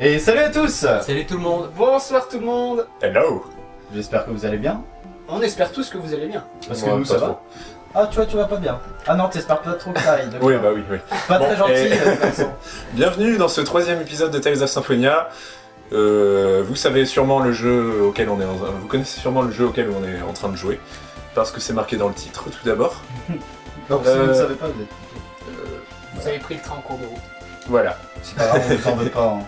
Et salut à tous! Salut tout le monde. Bonsoir tout le monde. Hello. J'espère que vous allez bien. On espère tous que vous allez bien. Parce que Moi, nous pas ça trop. va. Ah tu vas pas bien. Ah non, t'espères pas trop que ça aille. d'accord. Oui, bah oui, oui. Pas Bon, très gentil, et- de toute façon. Bienvenue dans ce troisième épisode de Tales of Symphonia. Vous savez sûrement le jeu auquel on est vous connaissez sûrement le jeu auquel on est en train de jouer. Parce que c'est marqué dans le titre tout d'abord. Donc si vous ne savez pas, vous êtes... Vous avez pris le train en cours de route. Voilà. C'est pas grave, on vous en veut pas. Hein.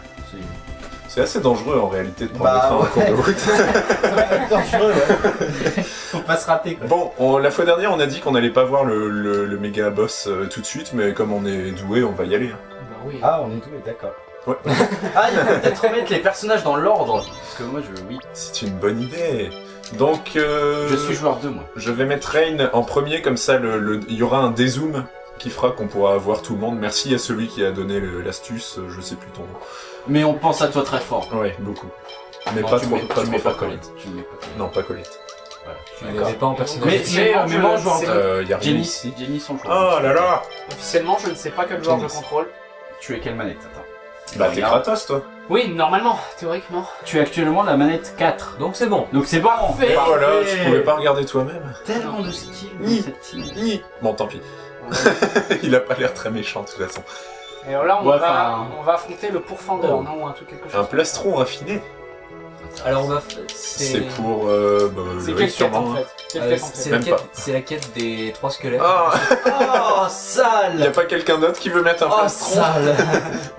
C'est assez dangereux en réalité de prendre Bah, le train en cours de route. C'est dangereux, ouais. Faut pas se rater quoi. Bon, la fois dernière on a dit qu'on allait pas voir le méga boss tout de suite, mais comme on est doué, on va y aller. Hein. Bah oui. Ah, on est doués, d'accord. Ouais. Ah, il faut peut-être remettre les personnages dans l'ordre. Parce que moi, oui. C'est une bonne idée. Donc, Je suis joueur 2, moi. je vais mettre Rain en premier, comme ça il y aura un dézoom qui fera qu'on pourra voir tout le monde. Merci à celui qui a donné l'astuce, je sais plus ton nom. Mais on pense à toi très fort. Ouais, beaucoup. Mais Non, pas tu trop, mets- pas tu mets trop pas fort. Colette. Tu mets pas Colette. Non, pas Colette. Tu ne l'avais pas en personnage. Mais moi, je vois Y a rien Jenny, ici. Jenny son joueur. Oh là là. Officiellement, je ne sais pas quel joueur je Tennis. contrôle. Tu es quelle manette? Attends. Bah t'es Regarde. Kratos toi. Oui, normalement, théoriquement. Tu es actuellement la manette 4. Donc c'est bon. Donc c'est bon. Parfait. Ah voilà, Parfait. tu pouvais pas regarder toi-même. Tellement de style dans Ni. cette team. Bon tant pis. Il a pas l'air très méchant de toute façon. Et alors là, Ouais, enfin- on va affronter le pourfendeur, Oh. non? Ou un truc quelque chose. Un plastron raffiné. Alors on va. C'est pour C'est le quelle quête sûrement. en fait? Quelle euh, quête en c'est fait? la Même quête. pas. C'est la quête des 3 squelettes. Ah, Oh, y a sale. pas quelqu'un d'autre qui veut mettre un Oh, plastron? sale.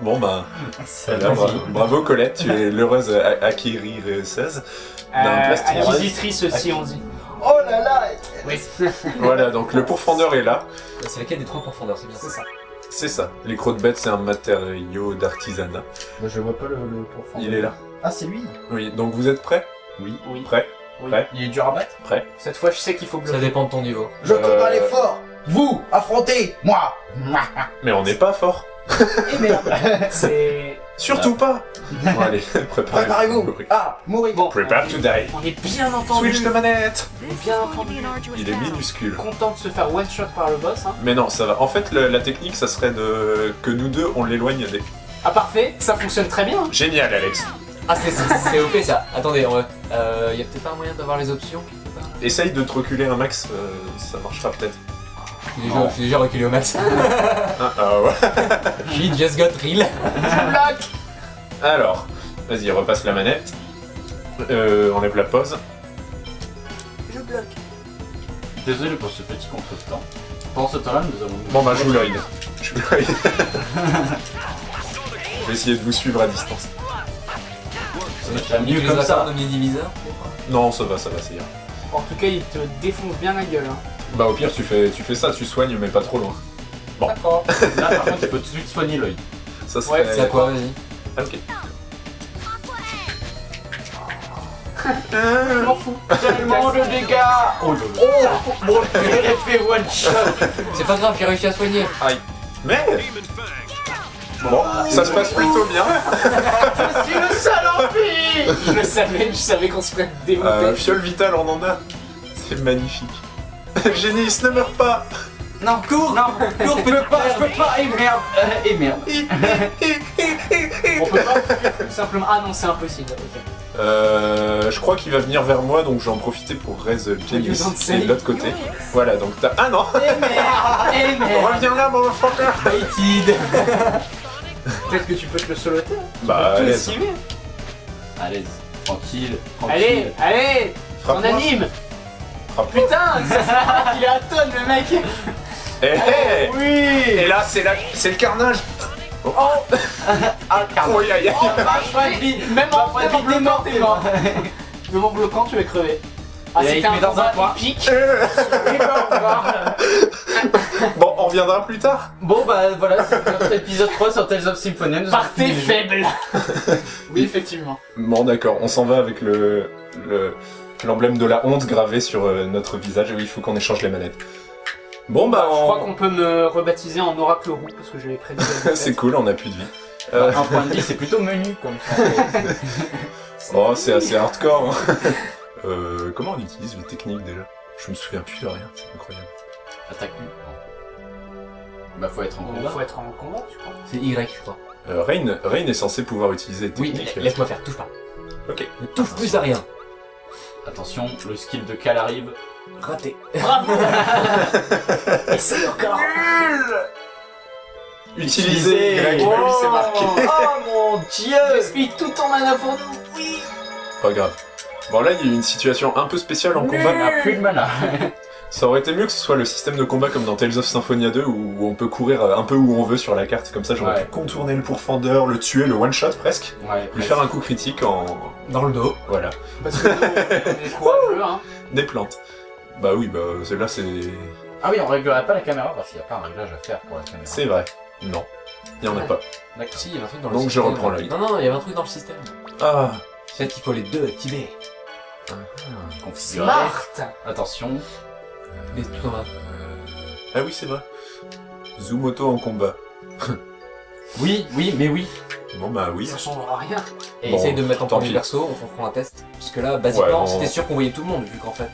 Bon bah, Sale. voilà, bravo Colette, tu es l'heureuse acquérir 16 d'un plastron. Acquisitrice aussi, on dit. Oh là là. Oui, Voilà, donc le pourfendeur est là. C'est la quête des 3 profondeurs, c'est bien c'est ça. ça. C'est ça. Les crocs de bête, c'est un matériau d'artisanat. Bah, je vois pas le pourfend. Il est là. Ah, c'est lui. Oui, donc vous êtes prêts? Oui. Oui. Prêts? Oui. Prêt. Il est dur à battre. Prêts? Cette fois, je sais qu'il faut Ça bloquer. dépend de ton niveau. Je combats Euh, l'effort. Vous, affrontez moi. Mais on n'est pas fort. Et merde. C'est... Surtout pas. Bon allez, Préparez-vous à mourir. Bon, Prepare to die. on est bien entendu. Switch de manette. Bien entendu. Il est minuscule. Content de se faire one shot par le boss, hein. Mais non, ça va. En fait, la technique, ça serait que nous deux, on l'éloigne des... Ah parfait, ça fonctionne très bien. Génial, Alex. Ah c'est OP ça. Attendez, y a peut-être pas un moyen d'avoir les options. Essaye de te reculer un max, ça marchera peut-être. Non. Je suis déjà reculé au max. Ah ouais. She just got real. Je bloque. Alors, vas-y, repasse la manette. Enlève la pause. Je bloque. Désolé pour ce petit contretemps. Pendant ce temps-là, nous allons. Bon bah, joue Lloyd. Joue Lloyd. Je vais essayer de vous suivre à distance. Ça mieux comme ça. Omnidiviseur. Non, ça va, ça ira. En tout cas, il te défonce bien la gueule, hein. Bah au pire, tu fais ça, tu soignes, mais pas trop loin. Bon. D'accord. Là, par contre, tu peux tout de suite soigner l'œil. Ça serait... Ouais, C'est à quoi, vas-y. Ok. Je m'en fous. Tellement de dégâts. Oh, bon, j'ai fait one shot. C'est pas grave, j'ai réussi à soigner. Mais... Bon, ça se passe plutôt bien. Je suis le seul empire. Je savais qu'on se ferait démonter. Fiole vitale, on en a. C'est magnifique. Génis, ne meurs pas. Non, cours. Non, cours, je peux pas. Et merde. Et merde. On peut pas tout simplement. Ah non, c'est impossible. Ok. Je crois qu'il va venir vers moi, donc je vais en profiter pour raise Génis. You don't Et say. de l'autre côté. Voilà, donc t'as... Ah non. Et merde. Et merde. Reviens là, motherfucker. Hated. Peut-être que tu peux te le soloter. Hein. Bah, Tout allez, esquiver. Allez, tranquille. Allez, allez. On frappe-moi. anime. Frappe-moi. Putain, il est à tonne le mec. Eh, eh. Oui. Et là, c'est le carnage. Ah, carrément. Oh, aïe, aïe. Même en bloquant, t'es mort. Même en bloquant, tu vas crever. Ah, Et c'était il un met dans un combat coin. épique. Et ben, on va- Bon, on reviendra plus tard. Bon bah voilà, c'est notre épisode 3 sur Tales of Symphonia. Nous Partez avons fini le jeu. faible. Oui, effectivement. Bon, d'accord, on s'en va avec l'emblème de la honte gravé sur notre visage. Et oui, il faut qu'on échange les manettes. Bon, bah, Je crois qu'on peut me rebaptiser en Oracle Roux parce que je l'ai prédit. c'est cool, on a plus de vie. Un point de vie, c'est plutôt menu comme ça. Oh, c'est assez hardcore. Hein. Comment on utilise les techniques déjà? Je me souviens plus de rien, c'est incroyable. Attaque nu. Bah faut être en Il combat. faut être en combat, tu crois. C'est Y, je crois. Rain est censé pouvoir utiliser des Oui, techniques. laisse-moi faire, touche pas. Ok. Ne touche plus à rien. Attention, le skill de Cal arrive. Raté. Bravo. Essaye encore. Utiliser, Greg, Oh. lui c'est marqué. Oh mon dieu. Je suis tout en mana pour nous. Oui. Pas grave. Bon là, il y a une situation un peu spéciale en combat. On a plus de mana. Ça aurait été mieux que ce soit le système de combat comme dans Tales of Symphonia 2 où on peut courir un peu où on veut sur la carte. Comme ça, j'aurais Ouais. pu contourner le pourfendeur, le tuer, le one-shot presque. Ouais, Lui faire un coup critique en... Dans le dos. Voilà. Parce que nous, on est courageux, hein. Des plantes. Bah oui, bah celle-là c'est... Ah oui, on réglerait pas la caméra parce qu'il n'y a pas un réglage à faire pour la caméra. C'est vrai. Non. Il y en a pas. D'accord. Si, il y avait un truc dans le Donc, je système. reprends l'œil. Non, il y avait un truc dans le système. Ah. Peut-être qu'il faut les deux activer. Configuré. Smart. Attention. Mais tout en un. Ah oui, c'est vrai. Zoom auto en combat. Oui, mais oui. Bon bah oui. Ça changera rien. Et Bon, essaye de me mettre en tant premier pis. perso, on fera un test. Parce que là, basiquement, Ouais, on- c'était sûr qu'on voyait tout le monde, vu qu'en fait.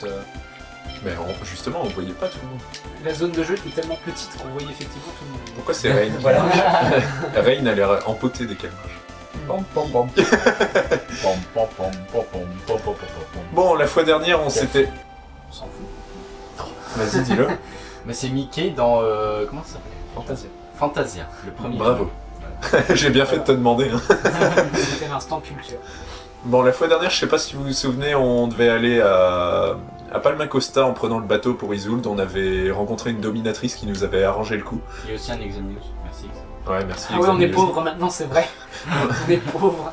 Mais justement, on voyait pas tout le monde. La zone de jeu était tellement petite qu'on voyait effectivement tout le monde. Pourquoi c'est Rain qui Voilà. Rain a l'air empoté dès qu'elle marche. Pom, pom, pom. Pom, pom, pom, pom, pom, pom, pom, pom, pom. Bon, la fois dernière, on s'était... On s'en fout. Vas-y, dis-le. Mais c'est Mickey dans. Comment ça s'appelle Fantasia. Fantasia, le premier. Bravo. J'ai bien fait de te demander. Hein. C'était l'instant culture. Bon, la fois dernière, je sais pas si vous vous souvenez, on devait aller à Palma Costa en prenant le bateau pour Isolde. On avait rencontré une dominatrice qui nous avait arrangé le coup. Il y a aussi un Examius. Merci. Ouais, merci. Ah ouais, on est Examineuse. pauvres maintenant, c'est vrai. On est pauvres.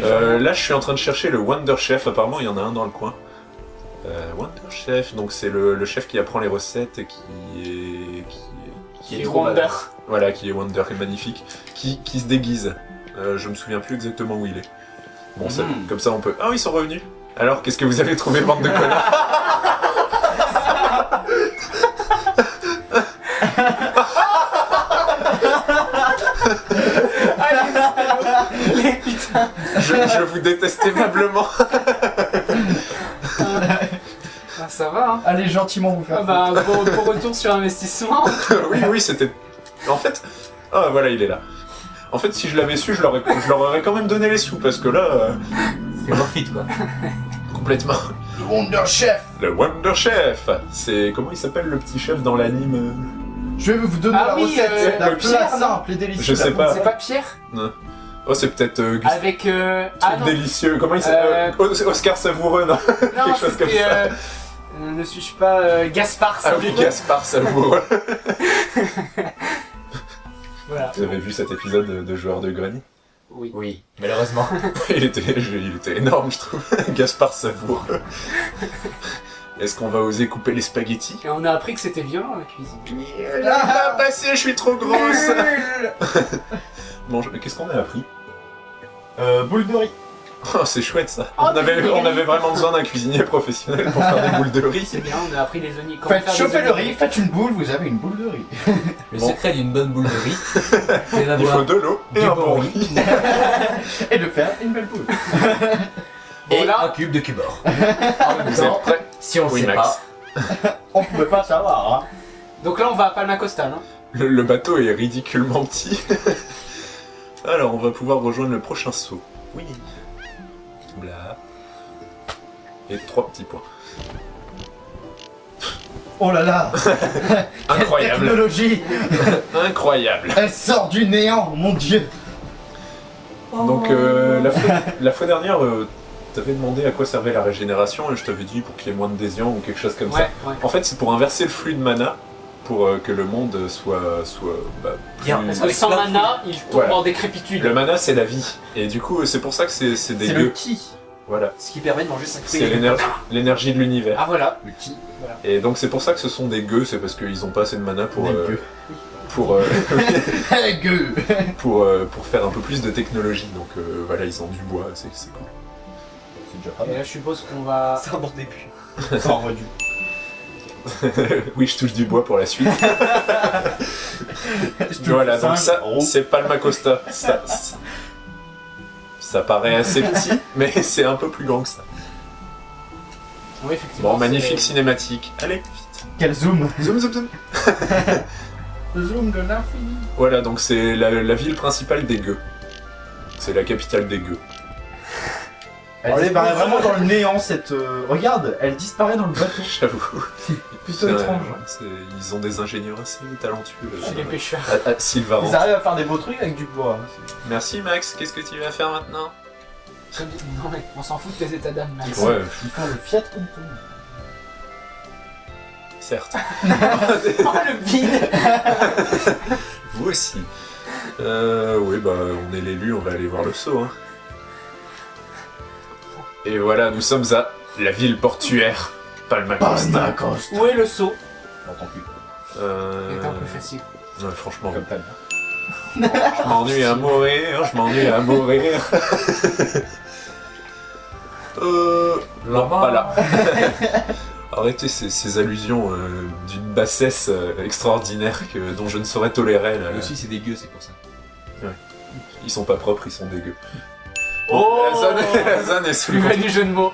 Là, je suis en train de chercher le Wonder Chef. Apparemment, il y en a un dans le coin. Wonder Chef, donc c'est le chef qui apprend les recettes et Qui est Et trop Wonder. badass. voilà, qui est Wonder et magnifique, qui se déguise. Je me souviens plus exactement où il est. Bon, ça, Mhm. comme ça, on peut. Ah, ils sont revenus. Alors, qu'est-ce que vous avez trouvé, bande de connards? Les putains. Je vous déteste aimablement. Ah, ça va, hein. Allez gentiment vous Ah bah, bon retour sur investissement. Oui, c'était. En fait. Ah, voilà, il est là. En fait, si je l'avais su, je leur aurais quand même donné les sous, parce que là. C'est worth it, quoi. Complètement. Le Wonder Chef. Le Wonder Chef. C'est. Comment il s'appelle le petit chef dans l'anime? Je vais vous donner Ah la oui, recette. La le plat Pierre, non simple et délicieux. Je sais pas. C'est pas Pierre Oh, c'est peut-être Gustave Avec. Ah non, délicieux. Comment il s'appelle? Oscar Savoureux, non? non quelque chose comme c'était. ça. Ne suis-je pas Gaspard Ah oui, Savoureux. Gaspard Savoureux. Voilà. Vous avez vu cet épisode de Joueur de Grenier? Oui. Oui, malheureusement. il était énorme, je trouve. Gaspard Savoureux. Est-ce qu'on va oser couper les spaghettis? Et on a appris que c'était violent la cuisine. Ah, passé, je suis trop grosse. Bon, qu'est-ce qu'on a appris? Boule de riz. Oh, c'est chouette ça. Oh, on avait vraiment besoin d'un cuisinier professionnel pour faire des boules de riz. C'est bien, on a appris les oignons. comment Faites faire chauffer des le oignons. riz, faites une boule, vous avez une boule de riz. Le Bon. secret d'une bonne boule de riz, c'est Il d'avoir faut de l'eau et du un bon bon riz. riz. Et de faire une belle boule. et Voilà. un cube de cubor. Vous êtes prêts? Si on le Oui, sait Max. pas. On pouvait pas savoir, hein. Donc là, on va à Palma Costa, non Le bateau est ridiculement petit. Alors, on va pouvoir rejoindre le prochain saut. Oui. Bla. Et 3 petits points. Oh là là. Incroyable. Technologie. Incroyable. Elle sort du néant, mon dieu. Donc, la fois dernière, t'avais demandé à quoi servait la régénération et je t'avais dit pour qu'il y ait moins de désiants ou quelque chose comme ça. Ouais. En fait, c'est pour inverser le flux de mana pour que le monde soit Bien, plus- Parce que Avec sans plein de mana, il tombe Voilà. en décrépitude. Le mana, c'est la vie. Et du coup, c'est pour ça que c'est des C'est le gueux. ki. Voilà. Ce qui permet de manger 5 C'est l'énergie de l'univers. Ah voilà. Le ki. Et donc c'est pour ça que ce sont des gueux, c'est parce qu'ils ont pas assez de mana pour, Des gueux. pour, Hey, gueux. pour faire un peu plus de technologie. Donc voilà, ils ont du bois, c'est cool. C'est déjà pas Et là, je suppose qu'on va. C'est un bon début. mal. Ça aurait dû. Oui, je touche du bois pour la suite. Voilà, donc ça, c'est Palma Costa. Ça paraît assez petit, mais c'est un peu plus grand que ça. Oui, effectivement. Bon, magnifique c'est- cinématique. Allez, vite. Quel zoom. Zoom, zoom, zoom. Le zoom de l'infini. Voilà, donc c'est la ville principale des gueux. C'est la capitale des gueux. Elle disparaît vraiment dans le néant cette. Regarde, elle disparaît dans le bateau. J'avoue. Plutôt étrange. Ils ont des ingénieurs assez talentueux. Chez les pêcheurs. Sylvain. Ils arrivent à faire des beaux trucs avec du bois. Merci Max, qu'est-ce que tu vas faire maintenant? Non mais on s'en fout de tes états d'âme, Max. Ouais, Ils font le Fiat Punto. certes. Oh le vide. Vous aussi. Oui, bah on est l'élu, on va aller voir le saut. Hein. Et voilà, nous sommes à la ville portuaire, Palma Costa. Costa. Où est le saut? J'entends plus. C'est un peu facile. Ouais, franchement, Comme ta mère. je m'ennuie à mourir, je m'ennuie à mourir. Non, pas là. Arrêtez ces allusions d'une bassesse extraordinaire dont je ne saurais tolérer. Là. Aussi, c'est dégueu, c'est pour ça. Ils sont pas propres, ils sont dégueux. Oh la zone est sous Plus le belle du jeu de mots.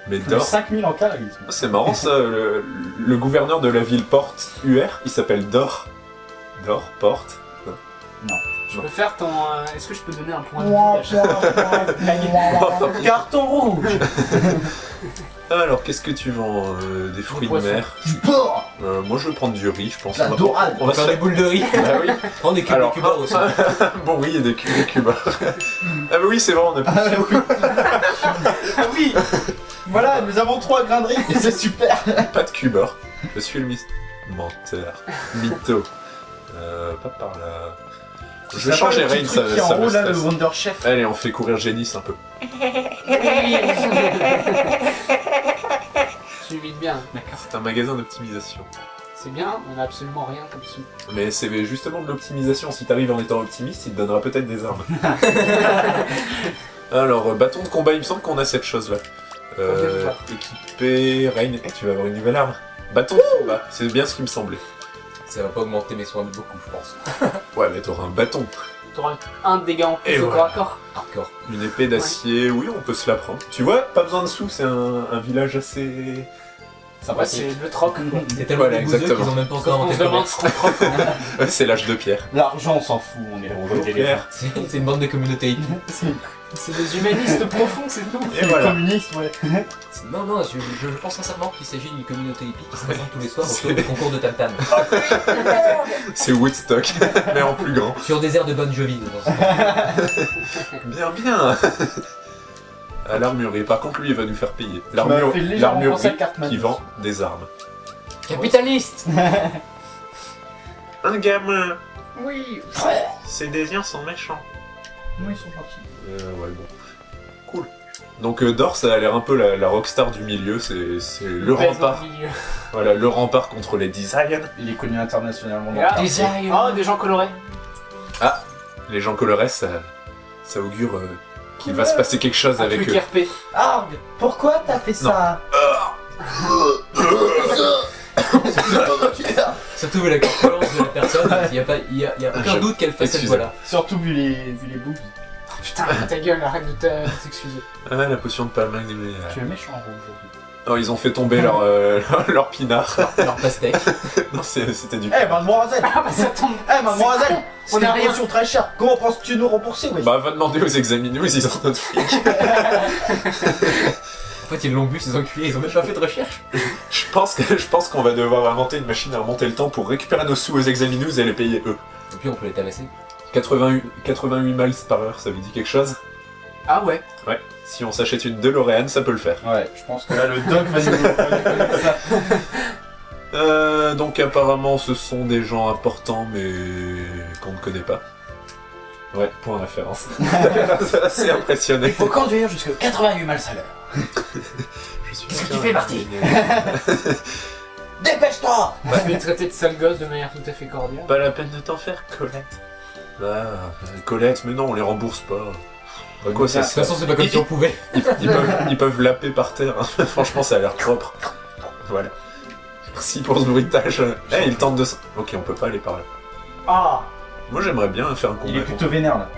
Mais Plus Dor, 5000 en charisme. c'est marrant ça, le gouverneur de la ville Porte UR, il s'appelle Dor. Dor, Porte. Je peux faire ton... Est-ce que je peux donner un point de vie à chaque Carton rouge. Alors, qu'est-ce que tu vends des fruits de poissons. mer. Du porc. Moi je vais prendre du riz, je pense. La dorade. On va Faire se des boules de riz. Bah oui. Prends des cubes Alors, de cuba aussi. bon oui, il y a des cubas. Ah bah oui, c'est vrai, on a Ah oui. Voilà, nous avons 3 grains de riz. C'est super. pas de cubas. Je suis le menteur. Mytho. Pas par là. Je vais changer Rain, ça qui est en me haut là, le stresse. Wonder Chef. Allez, on fait courir Génis un peu. Tu imites bien. C'est un magasin d'optimisation. C'est bien, on a absolument rien comme sous. Mais c'est justement de l'optimisation. Si t'arrives en étant optimiste, il te donnera peut-être des armes. Alors, bâton de combat, il me semble qu'on a cette chose-là. Équipé... Rain, tu vas avoir une nouvelle arme. Bâton de combat, c'est bien ce qui me semblait. Ça va pas augmenter mes soins de beaucoup, je pense. Ouais, mais t'auras un bâton. T'auras un dégât en plus Et au voilà. corps à corps. Hardcore. Une épée d'acier, oui, on peut se la prendre. Tu vois, pas besoin de sous, c'est un village assez... Ouais, c'est le troc. quoi. C'est tellement Voilà, bouseux exactement. qu'ils ont même pas Sauf encore qu'on inventé se le demande commerce. ce qu'on troque. Ouais, c'est l'âge de pierre. L'argent, on s'en fout. On est on vote les Pierre. C'est une bande de communautés hippies. C'est des humanistes profonds, c'est tout. Et voilà. communistes, ouais. Non, je pense sincèrement qu'il s'agit d'une communauté hippie qui se présente tous les soirs autour du concours de tam-tam. C'est Woodstock, mais en plus grand. Sur des airs de Bon Jovi. Bien, bien. À l'armurerie, par contre, lui, il va nous faire payer. m'as fait légèrement penser à L'armurerie Cartman qui aussi. vend des armes. Capitaliste. Un gamin. Oui. Ces désirs sont méchants. Non, ils sont gentils. Ouais, bon. Cool. Donc Dor, ça a l'air un peu la rockstar du milieu, c'est le rempart. Voilà, le rempart contre les Design. Il est connu internationalement. Et là, dans le Design. Oh, des gens colorés. Les gens colorés, ça augure qu'il va se passer quelque chose Un avec truc eux. RP. Arg, pourquoi t'as fait ça? Surtout vu la corpulence de la personne, il y a aucun doute qu'elle fait cette Excusez. voix-là. Surtout vu les boobs. Putain, ta gueule, arrête de t'excuser. Ah, la potion de palme. Tu es méchant aujourd'hui. Oh, ils ont fait tomber leur pinard. Leur pastèque. Non, c'était du... Eh, mademoiselle! Ah bah ça tombe. Eh, mademoiselle! On C'est a une rien. potion très chère. Comment penses-tu nous rembourser, wesh? Bah, va demander aux examineuses, ils ont notre fric. En fait, ils l'ont bu, ces enculés, ils ont même pas fait de recherche. Je pense qu'on va devoir inventer une machine à remonter le temps pour récupérer nos sous aux examineuses et les payer eux. Et puis on peut les tabasser. 88 miles par heure, ça vous dit quelque chose? Ah ouais. Ouais. Si on s'achète une DeLorean, ça peut le faire. Ouais, je pense que là, le doc va nous ça. Donc apparemment ce sont des gens importants mais qu'on ne connaît pas. Ouais, point référence. C'est impressionné. Il faut conduire jusqu'à 88 miles à l'heure. Je suis Qu'est-ce que tu fais, Marty? Dépêche-toi! Je vais traiter de sale gosse de manière tout à fait cordiale. Pas la peine de t'en faire, Colette. Ah, Colette, mais non, on les rembourse pas. Bah quoi, ça De toute façon, c'est pas comme si on pouvait. ils peuvent laper par terre. Hein. Franchement, ça a l'air propre. Voilà. Merci pour ce bruitage. Eh, il tente de... Ok, on peut pas aller par là. Ah. Moi, j'aimerais bien faire un combat. Il est plutôt vénère là.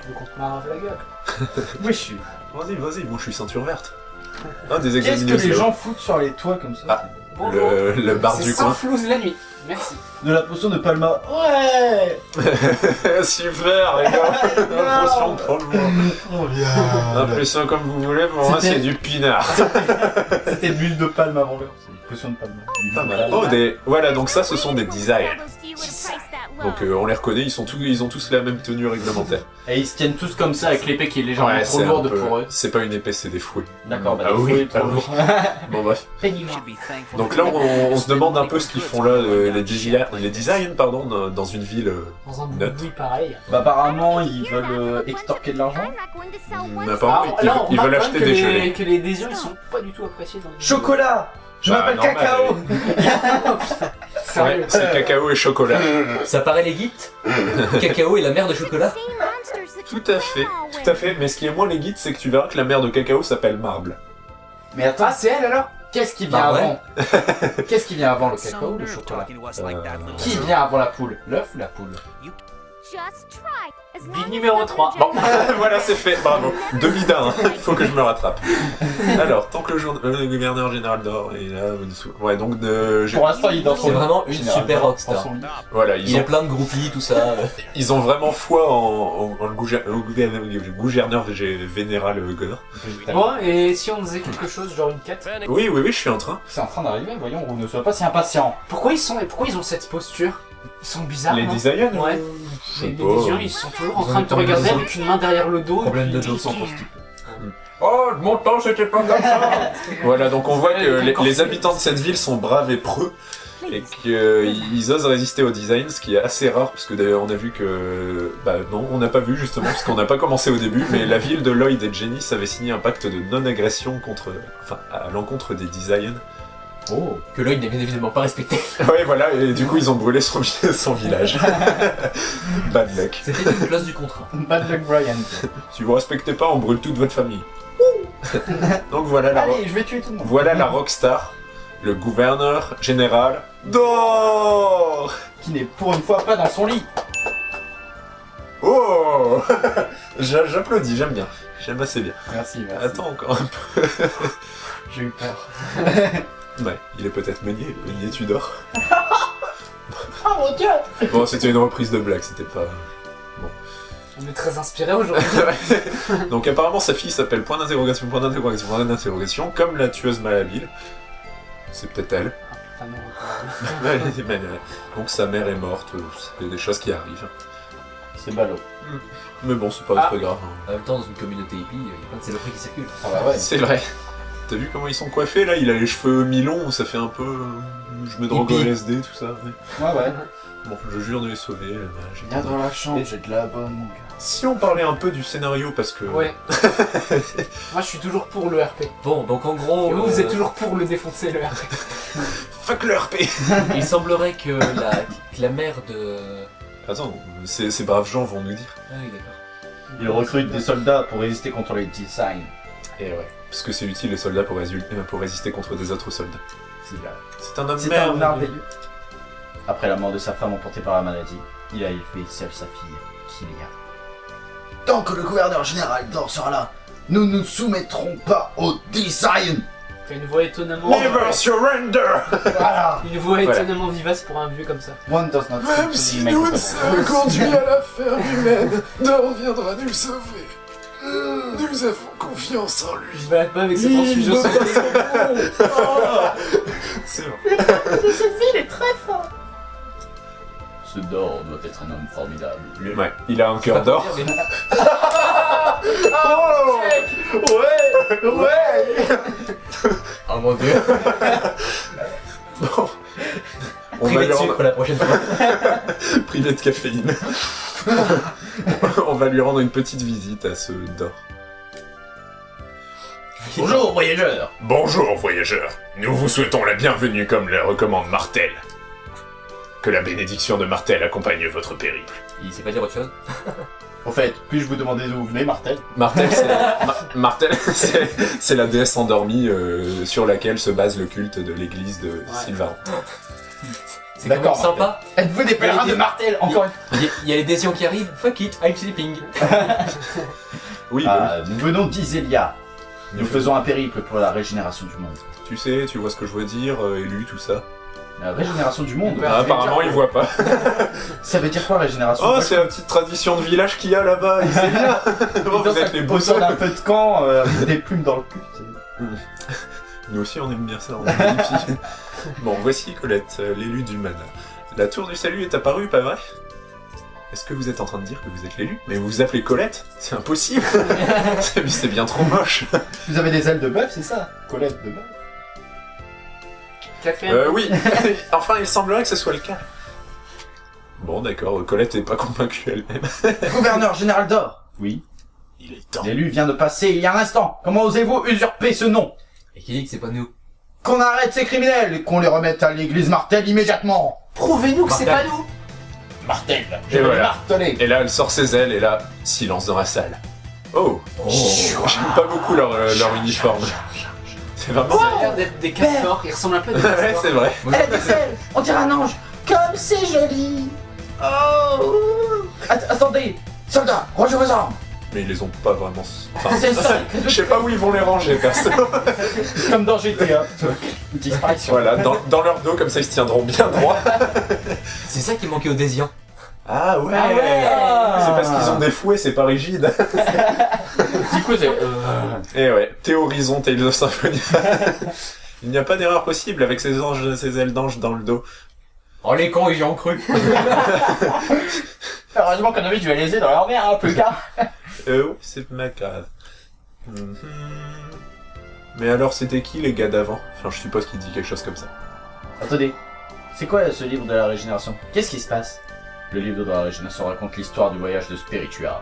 Je veux qu'on te marave la gueule. Wesh. Vas-y, moi je suis ceinture verte. Ah, des Qu'est-ce que examineuses les là. gens foutent sur les toits comme ça? Ah. Le bar C'est du sans coin. flouze la nuit. Merci. De la potion de Palma. Ouais. Super, les gars. Impression pour le monde. Trop bien. Impression comme vous voulez, pour moi C'était- c'est du pinard. C'était l'huile de palme avant l'heure. C'est une potion de palme. Pas mal. Oh, voilà, donc ça, ce sont des designs. Donc on les reconnaît, ils ont tous la même tenue réglementaire. Et ils se tiennent tous comme ça avec l'épée qui est légèrement trop c'est un lourde peu- pour eux. C'est pas une épée, c'est des fouets. D'accord, bah Ah des oui, fouets, trop ah oui. lourd. Bon bref. Donc là, on se demande un peu ce qu'ils font là, les designs pardon, dans une ville. Dans un Note. bruit pareil. Bah apparemment ils veulent extorquer de l'argent. Apparemment, ils on veulent remarque acheter quand des même gelées. que les adhésions ils sont pas du tout appréciés dans le Chocolat. Je Bah, m'appelle normal, Cacao. Sérieux. Ouais, c'est cacao et chocolat. Ça paraît légit. Cacao est la mère de chocolat. Tout à fait. Mais ce qui est moins légit, c'est que tu verras que la mère de cacao s'appelle Marble. Mais attends. Ah, c'est elle alors? Qu'est-ce qui vient Bah ouais. avant? Qu'est-ce qui vient avant, le cacao ou le chocolat? Qui vient avant la poule? L'œuf ou la poule? Big numéro 3. Bon, voilà, c'est fait, bravo. Demi-d'un, il faut que je me rattrape. Alors, tant que le gouverneur général dort, et là, ouais, donc Pour l'instant il dort C'est vraiment une général, super dans rockstar. son lit. voilà, Il y a plein de groupies, tout ça. ils ont vraiment foi en le gouverneur vénéral Gunnar. Bon, et si on faisait quelque chose, genre une quête? Oui, je suis en train. C'est en train d'arriver, voyons, on ne soit pas si impatient. Pourquoi ils ont cette posture? Ils sont bizarres, Les non? designers Ouais. Je sais Les pas. gens, ils sont toujours en Ils train ont de te des regarder problèmes avec une main derrière le dos. Problème de et puis dos. ils sont Oh, mon temps, c'était pas comme ça. Voilà, donc on voit que les habitants de cette ville sont braves et preux. Et qu'ils osent résister au design, ce qui est assez rare, parce que d'ailleurs on a vu que... Bah non, on n'a pas vu justement, parce qu'on n'a pas commencé au début, mais la ville de Lloyd et Janice avait signé un pacte de non-agression à l'encontre des designs. Oh, que l'œil n'est bien évidemment pas respecté. Ouais, voilà, et du coup ils ont brûlé son village. Bad luck. C'était une clause du contrat. Bad luck Brian. Si vous respectez pas, on brûle toute votre famille. Donc voilà Allez, je vais tuer tout le monde. voilà la rockstar, le gouverneur général d'or. Qui n'est pour une fois pas dans son lit. Oh J'applaudis, j'aime bien. J'aime assez bien. Merci, merci. Attends encore un peu. J'ai eu peur. Ouais, il est peut-être meunier tu dors. Oh mon dieu. Bon, c'était une reprise de blague, c'était pas... On est très inspirés aujourd'hui. Donc apparemment sa fille s'appelle point d'interrogation, point d'interrogation, point d'interrogation, comme la tueuse malhabile. C'est peut-être elle. Ah non, Donc sa mère est morte, c'est des choses qui arrivent. C'est ballot. Mais bon, c'est pas très grave. En même temps, dans une communauté hippie, il y a plein de saloperies qui circulent. Ah bah ouais. C'est vrai. T'as vu comment ils sont coiffés là? Il a les cheveux mi-longs, ça fait un peu... Je me drogue au Hippie. LSD, tout ça. Ouais. Ouais. Bon, je jure de les sauver. J'ai Viens pas dans la chambre, j'ai de la bonne, mon gars. Si on parlait un peu du scénario, parce que... Ouais. Moi je suis toujours pour le RP. Bon, donc en gros, Et vous êtes toujours pour le défoncer le RP. Fuck le RP. il semblerait que la mère de... Attends, ces braves gens vont nous dire. Ah oui, d'accord. Il recrute des soldats pour résister contre les designs. Et ouais. Parce que c'est utile les soldats pour résister contre des autres soldats. C'est un homme C'est un merveilleux. merveilleux. Après la mort de sa femme emportée par la maladie, il a élevé seule sa fille, Kylia. Tant que le gouverneur général d'or sera là, nous ne nous soumettrons pas au design. T'as une voix étonnamment... Never surrender. Voilà. Une voix Voilà. étonnamment vivace pour un vieux comme ça. One does not Même simply si make nous a ne double. sommes conduits à la ferme humaine, Dor viendra nous sauver. Nous avons confiance en lui. Il se balade pas avec ses transfusions sanguines. C'est vrai. Ce d'or doit être un homme formidable. Ouais, il a un cœur d'or. Mais- Oh Ouais. Ouais. Oh mon dieu. Bon. On va Privé lui de rendre sucre la prochaine fois. privé de caféine. On va lui rendre une petite visite à ce d'or. Bonjour, voyageurs. Bonjour voyageurs, nous vous souhaitons la bienvenue comme le recommande Martel. Que la bénédiction de Martel accompagne votre périple. Il sait pas dire autre chose. Au fait, puis-je vous demander d'où vous venez, Martel? Martel, c'est la déesse endormie sur laquelle se base le culte de l'église de Sylvain. C'est quand même D'accord, sympa. Êtes-vous des pèlerins de Martel? Encore une Il y a les décisions qui arrivent. Fuck it, I'm sleeping. Oui, Ah, nous venons d'Isélia. Nous faisons un périple pour la régénération du monde. tu sais, tu vois ce que je veux dire, élu, tout ça. La régénération du monde. Ah, apparemment, il voit pas. Ça veut dire quoi régénération? Oh, c'est la petite tradition de village qu'il y a là-bas, il sait bien. Oh, vous êtes les beaux autour d'un feu de camp, avec des plumes dans le cul. Nous aussi, on aime bien ça, on est hippies. Bon, voici Colette, l'élu du mana. La tour du salut est apparue, pas vrai? Est-ce que vous êtes en train de dire que vous êtes l'élu? Mais vous vous appelez Colette? C'est impossible. C'est bien trop moche. Vous avez des ailes de bœuf, c'est ça? Colette de bœuf. Quatrième. Oui. Enfin, il semblerait que ce soit le cas. Bon, d'accord, Colette est pas convaincue elle-même. Gouverneur général d'or. Oui. Il est temps. L'élu vient de passer il y a un instant. Comment osez-vous usurper ce nom? Et qui dit que c'est pas nous? Qu'on arrête ces criminels et qu'on les remette à l'église Martel immédiatement. Prouvez-nous que c'est pas nous. Martel, Et voilà. marteler. Et là, elle sort ses ailes et là, silence dans la salle. Oh, j'aime pas beaucoup leur uniforme. C'est vraiment... Ça a l'air d'être des castors, ils ressemblent un peu à des Ouais, castors. c'est vrai. Elle a des ailes. On dirait un ange. Comme c'est joli. Oh. Attendez, soldats, rangez vos armes. Mais ils les ont pas vraiment... Enfin, C'est ça. je sais pas où ils vont les ranger, perso. Comme dans GTA. Disparition. Voilà, dans leur dos, comme ça, ils se tiendront bien droit. C'est ça qui manquait au Désian. Ah ouais, Ah ouais. C'est parce qu'ils ont des fouets, c'est pas rigide. Du coup, c'est... Et ouais, Théorisons Tales of Symphonia. Il n'y a pas d'erreur possible avec ces anges, ces ailes d'ange dans le dos. Oh les cons, ils y ont cru. Heureusement qu'on a vu, tu vas les aider dans leur mer, hein, plus tard. Oui, c'est ma grave. Mais alors, c'était qui les gars d'avant? Enfin, je suppose qu'il dit quelque chose comme ça. Attendez, c'est quoi ce livre de la régénération? Qu'est-ce qui se passe? Le livre de la régénération raconte l'histoire du voyage de Spiritua.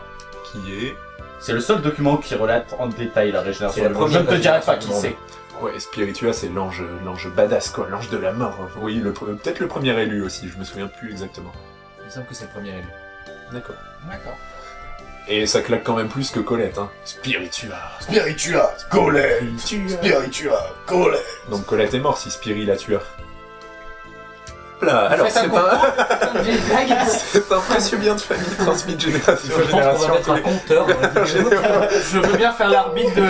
Qui est... C'est le seul document qui relate en détail la régénération C'est la du monde. Je ne te dirai pas qui c'est. Ouais, Spiritua, c'est l'ange badass, quoi, l'ange de la mort. Oui, peut-être le premier élu aussi, je me souviens plus exactement. Il me semble que c'est le premier élu. D'accord. D'accord. Et ça claque quand même plus que Colette, hein. Spiritua. Spiritua, Colette. Spiritua, Colette. Donc Colette est mort si Spiri la tua. Là, alors Faites un c'est un précieux bien de famille transmis de génération Je en pense qu'on va génération. mettre un compteur dans la vidéo. Je veux bien faire l'arbitre de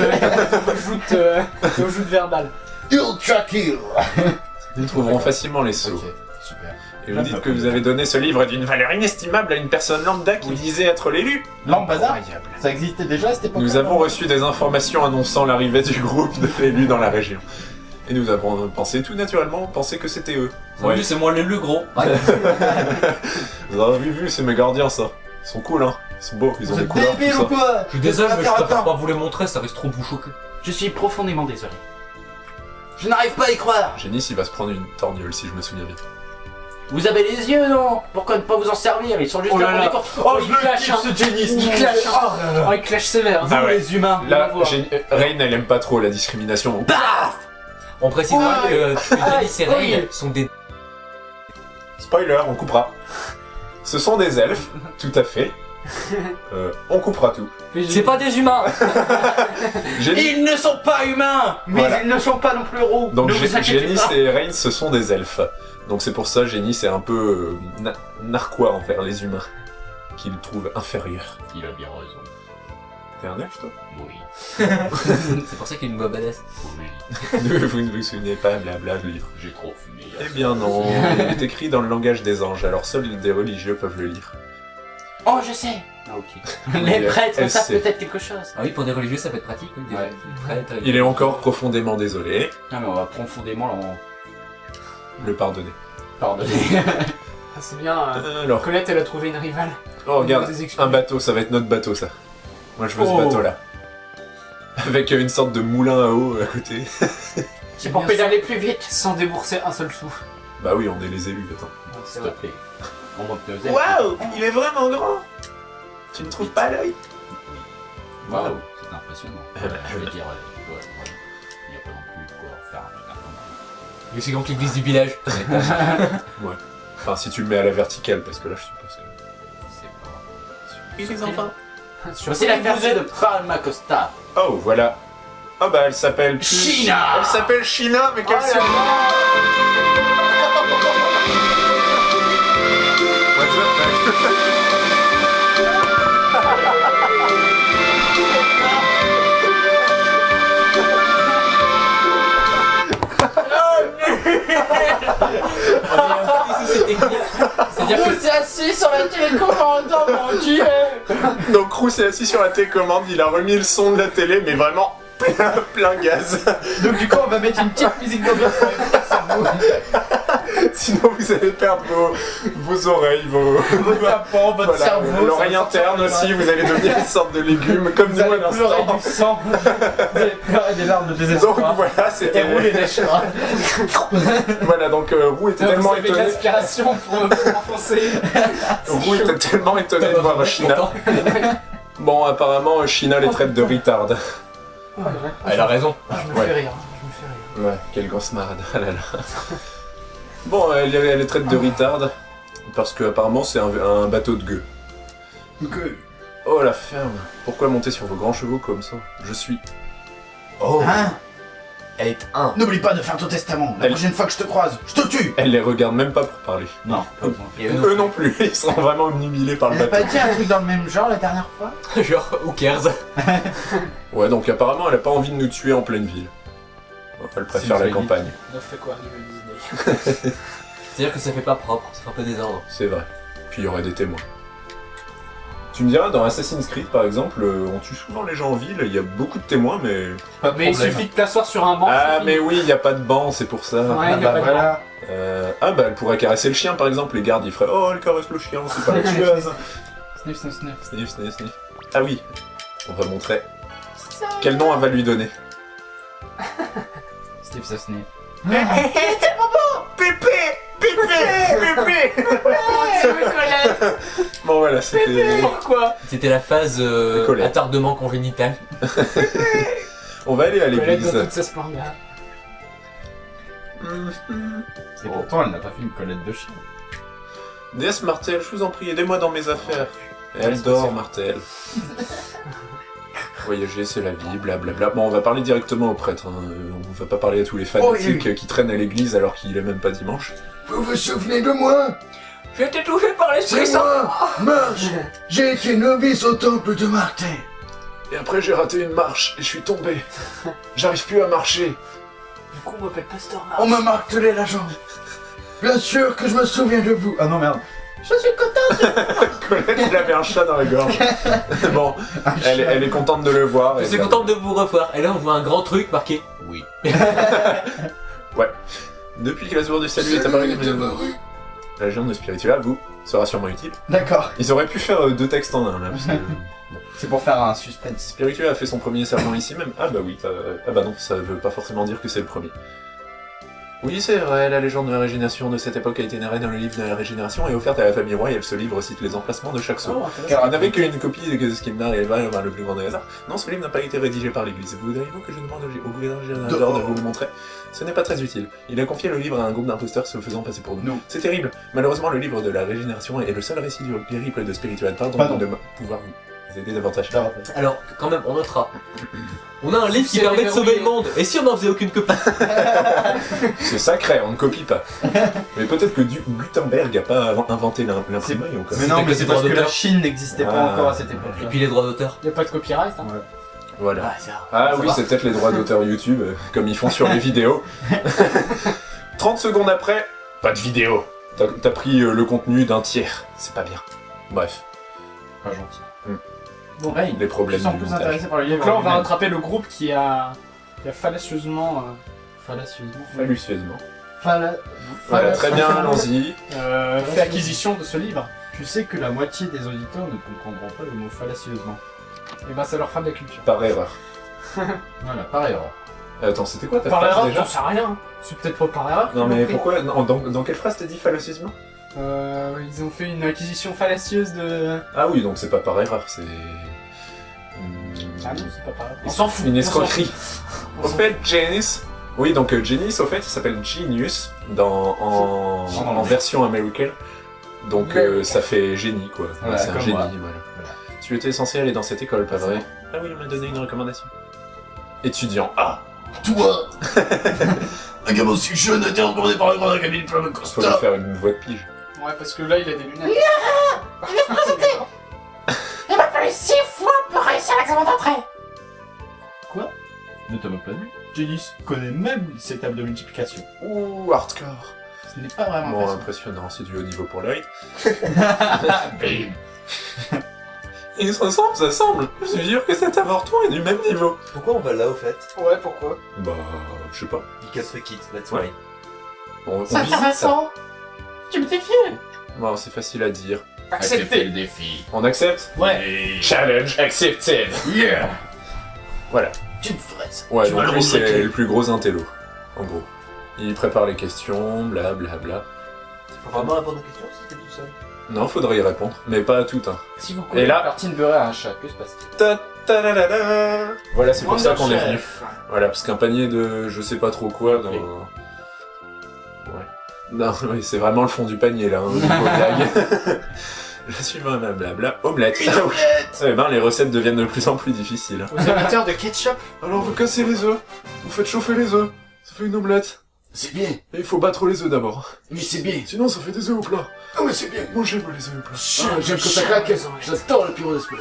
joute verbale. Ultra kill. Nous trouverons facilement les sceaux. Ok, super. Et vous dites que vous avez donné ce livre d'une valeur inestimable à une personne lambda qui disait être l'élu. Lampe bazar. Incroyable. Ça existait déjà à cette époque. Nous avons reçu des informations annonçant l'arrivée du groupe de l'élu dans la région. Et nous avons pensé tout naturellement, que c'était eux. En plus, c'est moi l'élu gros. Ouais. Vous avez vu, c'est mes gardiens ça. Ils sont cool hein, ils sont beaux, ils ont Vous des êtes couleurs, débile tout ou ça. quoi? Je suis désolé, mais je Attends. préfère pas vous les montrer, ça reste trop bouche au cul. Je suis profondément désolé. Je n'arrive pas à y croire. Génis, il va se prendre une torgnole si je me souviens bien. Vous avez les yeux, non? Pourquoi ne pas vous en servir? Ils sont juste Oh là là pour là. les cours. Oh, il clash, hein. ce génie. Il clash, hein. Oh, il clash sévère. Vous, Ah ouais. les humains. Là, on va voir. Rain, elle aime pas trop la discrimination. On précisera que Janice et oui. Rain sont des... Spoiler, on coupera. Ce sont des elfes, tout à fait. On coupera tout. C'est pas des humains. Génis, Ils ne sont pas humains, mais Voilà. ils ne sont pas non plus roux. donc ne vous inquiétez Génis pas. et Rain, ce sont des elfes. Donc c'est pour ça Génis est un peu narquois envers les humains, qu'il trouve inférieurs. Il a bien raison. T'es un elfe toi? Oui. C'est pour ça qu'il y a une voix badass. Oui. Vous ne vous souvenez pas, blabla, le livre. J'ai trop fumé. Eh bien non, il est écrit dans le langage des anges, alors seuls des religieux peuvent le lire. Oh, je sais. Ah, ok. Les Oui, prêtres elle savent sait. peut-être quelque chose. Ah oui, pour des religieux, ça peut être pratique. Oui, des Ouais. prêtres. Il est encore profondément désolé, Non, mais on va profondément le pardonner. pardonner. Ah, c'est bien. Alors, Colette, elle a trouvé une rivale. oh regarde, Des excuses. un bateau, ça va être notre bateau ça. Moi je veux Oh. ce bateau là. Avec une sorte de moulin à eau à côté. C'est pour pédaler plus vite sans débourser un seul sou. Bah oui, on est les élus, attends. C'est S'il te vrai. plaît. On monte nos ailes. Waouh, il est vraiment grand. Tu ne trouves pas l'œil? Waouh, c'est impressionnant. Eh ben, Je veux dire, il n'y a pas non plus de quoi faire un truc Mais c'est donc l'église du village. Enfin, si tu le mets à la verticale, parce que là je suppose que... C'est pas... Et les enfants. Voici la percée de Palma Costa. Oh, voilà. Ah bah elle s'appelle... China. Elle s'appelle China, mais quelle surprise. What the fuck? assis sur la télécommande, oh mon dieu. Donc Roux s'est assis sur la télécommande, il a remis le son de la télé, mais vraiment plein gaz. Donc du coup, on va mettre une petite musique d'ambiance pour écouter le cerveau. Sinon vous allez perdre vos oreilles, Votre tapant, votre voilà, cerveau. l'oreille ça va sortir interne de aussi, la- vous allez devenir une sorte de légume comme Vous nous à allez pleurer l'instant. du sang. Vous allez pleurer des larmes de Donc désespoir. voilà, Et c'était... rouler des chats. Voilà, donc Roux était Vous tellement avez de étonné. l'aspiration pour enfoncer. Roux était tellement étonné de voir China. Bon, apparemment, China les traite de retard. Ah, elle a raison. Je me Ouais. fais rire. Je me fais rire. Ouais, quelle grosse marade. Ah là là. Bon, elle les traite de retard parce que apparemment c'est un bateau de gueux. Oh la ferme. Pourquoi monter sur vos grands chevaux comme ça? Je suis. Oh, Hein? elle est un. N'oublie pas de faire ton testament. La Elle- prochaine fois que je te croise, je te tue. Elle les regarde même pas pour parler. Non. Et Eux non plus, ils sont vraiment omnibilés par le On a bateau. pas dit un truc dans le même genre la dernière fois? Genre, who cares? Ouais, donc apparemment elle a pas envie de nous tuer en pleine ville. Elle préfère la C'est une campagne. On a fait quoi niveau Disney? C'est-à-dire que ça fait pas propre, ça fait un peu désordre. C'est vrai. Puis il y aurait des témoins. Tu me diras, dans Assassin's Creed par exemple, on tue souvent les gens en ville, il y a beaucoup de témoins, mais... Pas de Mais il problème. suffit de t'asseoir sur un banc. Ah c'est mais fini. oui, il n'y a pas de banc, c'est pour ça. Ouais, Ah y a bah pas de voilà. Ah bah elle pourrait caresser le chien par exemple, les gardes ils feraient oh elle caresse le chien, c'est pas la tueuse. Sniff, sniff, sniff. Sniff, sniff, sniff. Ah oui, on va montrer. Quel nom elle va lui donner? Sniff, ça sniff. Bon voilà, c'était... Pourquoi? C'était la phase Colette. attardement congénital. On va aller à Colette l'église. dans toute sa splendeur. Et pourtant, elle n'a pas fait une colette de chien. Déesse Martel, je vous en prie, aidez-moi dans mes affaires. Et elle dort, Martel. Voyager, c'est la vie, blablabla. Bon, on va parler directement au prêtre. Hein. On va pas parler à tous les fanatiques qui traînent à l'église alors qu'il est même pas dimanche. Vous vous souvenez de moi? J'ai été touché par l'esprit C'est moi, Marche. J'ai été novice au temple de Martin. Et après, j'ai raté une marche et je suis tombé. J'arrive plus à marcher. Du coup, on m'appelle Pasteur On Marc. m'a martelé la jambe. Bien sûr que je me souviens de vous. Ah non, merde. Je suis content. Colette, elle avait un chat dans la gorge. Bon, elle est contente de le voir. Je et suis ça- contente de vous revoir. Et là, on voit un grand truc marqué oui. Ouais. Depuis que la seconde du salut est apparue, la légende de Spiritua, vous, sera sûrement utile. D'accord. Ils auraient pu faire deux textes en un, là, parce que... C'est pour faire un suspense. Spiritua a fait son premier serment ici même. Ah bah oui, ah bah non, ça veut pas forcément dire que c'est le premier. Oui, c'est vrai, la légende de la régénération de cette époque a été narrée dans le livre de la régénération et offerte à la famille royale. Ce livre cite les emplacements de chaque sceau. Oh, intéressant. Il n'avait qu'une copie de ce qui me n'arrive pas le plus grand des hasards. Non, ce livre n'a pas été rédigé par l'église. Voudriez-vous que je demande au gouverneur général de vous le montrer? Ce n'est pas très utile. Il a confié le livre à un groupe d'imposteurs se faisant passer pour nous. Non. C'est terrible. Malheureusement, le livre de la régénération est le seul récit du périple de Spiritua. Pardon Pardon. de pouvoir vous aider davantage. Alors, quand même, on notera. On a un livre qui C'est permet de sauver le verrouillé. monde. Et si on n'en faisait aucune copie? C'est sacré, on ne copie pas. Mais peut-être que Gutenberg a pas inventé l'imprimerie ou quoi. Mais non, C'était mais que c'est des parce droits que la d'auteur. Chine n'existait pas Ah. encore à cette Et époque. puis les droits d'auteur. Y a pas de copyright, hein. Voilà. ça. Ah Ça oui, va. c'est peut-être les droits d'auteur YouTube, comme ils font sur les vidéos. 30 secondes après, pas de vidéo. T'as pris le contenu d'un tiers. C'est pas bien. Bref, Pas gentil. Bon, Ouais, les je problèmes sens du plus montage. intéressé par le livre. donc là, on va lui-même. rattraper le groupe qui a fallacieusement. Malicieusement. Fala- Voilà, très bien, Fala- allons-y. fait acquisition de ce livre. Tu sais que la moitié des auditeurs ne comprendront pas le mot fallacieusement. Et ben, ça leur fera de la culture. Par erreur. Voilà, par erreur. Attends, c'était quoi ta Par phrase erreur, déjà j'en sais rien. C'est peut-être pas par erreur. Non qu'ils l'ont mais pris. pourquoi dans quelle phrase t'as dit fallacieusement? Ils ont fait une acquisition fallacieuse de. Ah oui, donc c'est pas par erreur, c'est... Ah non, c'est pas par erreur. On s'en fout. Une on s'en escroquerie. fout. Au fait, Genius... Oui, donc Genius, au fait, il s'appelle Genius en version américaine. Donc ça fait génie, quoi. Voilà, c'est un comme génie, moi. voilà. Voilà. Tu étais censé aller dans cette école, pas vrai? Ah oui, on m'a donné une recommandation. Étudiant A. Toi un gamin aussi jeune a été recommandé par le grand académie de Faut lui Costa. faire une voix de pige. Ouais, parce que là, il a des lunettes. Il m'a fallu 6 fois pour réussir l'examen d'entrée. Ne te moque pas de lui. Janice connaît même ses tables de multiplication. Ouh, hardcore. Ce n'est pas vraiment Bon, impressionnant. impressionnant, c'est du haut niveau pour Lloyd. Bim. Ils se ressemblent, ça semble. Je suis sûr que cet avorton est du même niveau. Pourquoi on va là au fait? Ouais, pourquoi? Bah, je sais pas. Il casse le kit, let's Ouais. wait. On C'est visite ça. intéressant. Tu me défies. Bon, c'est facile à dire. Accepté. le défi. On accepte? Ouais. Challenge accepted. Yeah. Voilà. Tu me ferais ça. Ouais, Tu vas donc le lui c'est regretter. le plus gros intello, en gros. Il prépare les questions, blablabla. Faut vraiment répondre aux questions si t'es tout seul. Non, faudrait y répondre, mais pas à toutes. Hein. Si vous Et là- une partie de beurre à un chat, que se passe-t-il? Ta-ta-la-la-la. Voilà, c'est pour ça qu'on est venu. Wonderchef. Voilà, parce qu'un panier de je sais pas trop quoi dans... Ouais. Non, oui, c'est vraiment le fond du panier là, hein, au niveau blague. Je suis vraiment blabla. Omelette. Eh ben, les recettes deviennent de plus en plus difficiles. Hein. Aux amateurs de ketchup. Alors, vous cassez les œufs. Vous faites chauffer les œufs. Ça fait une omelette. C'est bien. Et il faut battre les œufs d'abord. Mais c'est bien. Sinon, ça fait des œufs au plat. Non mais c'est bien. Moi, j'aime les œufs au plat. Ah, j'aime que ça claque. J'adore le pyro d'esprit.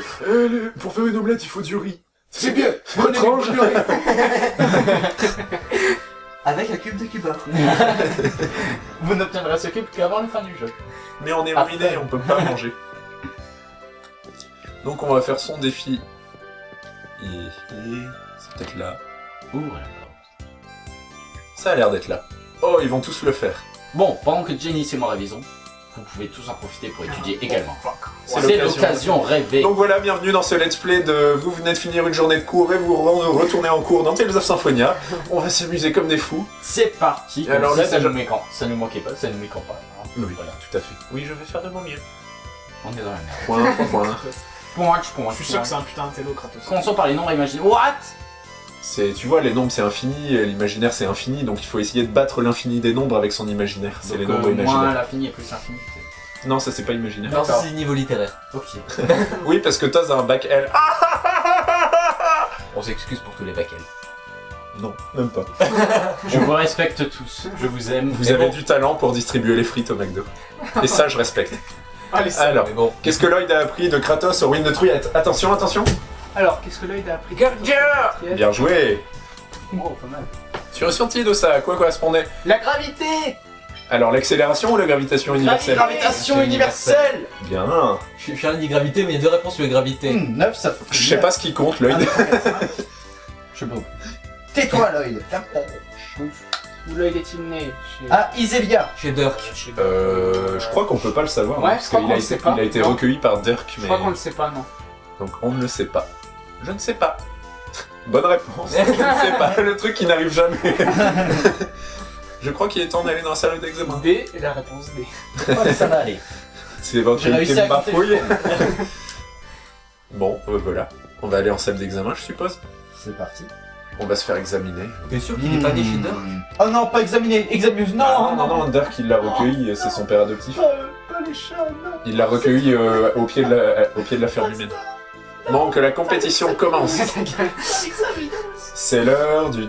Pour faire une omelette, il faut du riz. C'est bien. Prenez Étrange. du riz. Avec un cube de Cuba. Vous n'obtiendrez ce cube qu'avant la fin du jeu. Mais on est Après. ruiné, on peut pas manger. Donc on va faire son défi. Et c'est peut-être là. Ouvre la porte. Ça a l'air d'être là. Oh, ils vont tous le faire. Bon, pendant que Jenny et moi révisons, vous pouvez tous en profiter pour étudier également. C'est C'est l'occasion rêvée. Donc voilà, bienvenue dans ce let's play de vous venez de finir une journée de cours et vous retournez en cours dans Tales of Symphonia. On va s'amuser comme des fous. C'est parti. Alors Alors là, là, ça déjà- nous manquait pas, ça nous manquait pas. Hein. Oui, Voilà, tout à fait. Oui, je vais faire de mon mieux. on est dans la merde. Point, point. Point. Je suis sûr que c'est un putain de télo, Kratos. Commençons par les nombres imaginés. What? C'est, tu vois, les nombres c'est infini, et l'imaginaire c'est infini, donc il faut essayer de battre l'infini des nombres avec son imaginaire. C'est les nombres Moins imaginaires. l'infini et plus l'infini. Non, ça c'est pas imaginaire. Non, ça D'accord. c'est niveau littéraire. Ok. Oui, parce que Toz a un bac L. On s'excuse pour tous les bacs L. Non, même pas. Je vous respecte tous. Je vous aime. Vous Mais avez bon, du talent pour distribuer les frites au McDo. Et ça, je respecte. Allez, ça. Alors, Mais bon. qu'est-ce que Lloyd a appris de Kratos au ruine de Truyette? Attention, attention. Alors, qu'est-ce que Lloyd a appris? Bien joué. Oh, pas mal. Tu ressenti de ça à quoi correspondait? la gravité. Alors, l'accélération ou la gravitation universelle? Gravitation universelle. Bien. Je suis rien dit gravité, mais il y a deux réponses sur la gravité. 9, ça fait. Je sais pas ce qui compte, Lloyd. Je sais pas. Tais-toi, Lloyd. Où Lloyd est-il né? Chez... Ah, Isélia. Chez Dirk. Je crois qu'on peut pas le savoir, Ouais, parce je crois qu'il qu'on a le été, sait pas. il a été Non. recueilli par Dirk, Je mais... crois qu'on le sait pas, non. Donc on ne le sait pas. Je ne sais pas. Bonne réponse. Je ne sais pas. Le truc qui n'arrive jamais. Je crois qu'il est temps d'aller dans la salle d'examen. D est la réponse D. Ouais, ça va aller. C'est J'ai réussi éventualité à me compter. bafouille. Bon, voilà. On va aller en salle d'examen, je suppose. C'est parti. On va se faire examiner. T'es sûr qu'il est pas né chez Dirk? Oh non, pas examiner. Examine. Ah, non, Dirk, il l'a recueilli, c'est son père adoptif. Pas les chats, non. Il l'a recueilli au pied de la ferme humaine. Bon, que la compétition commence. C'est l'heure du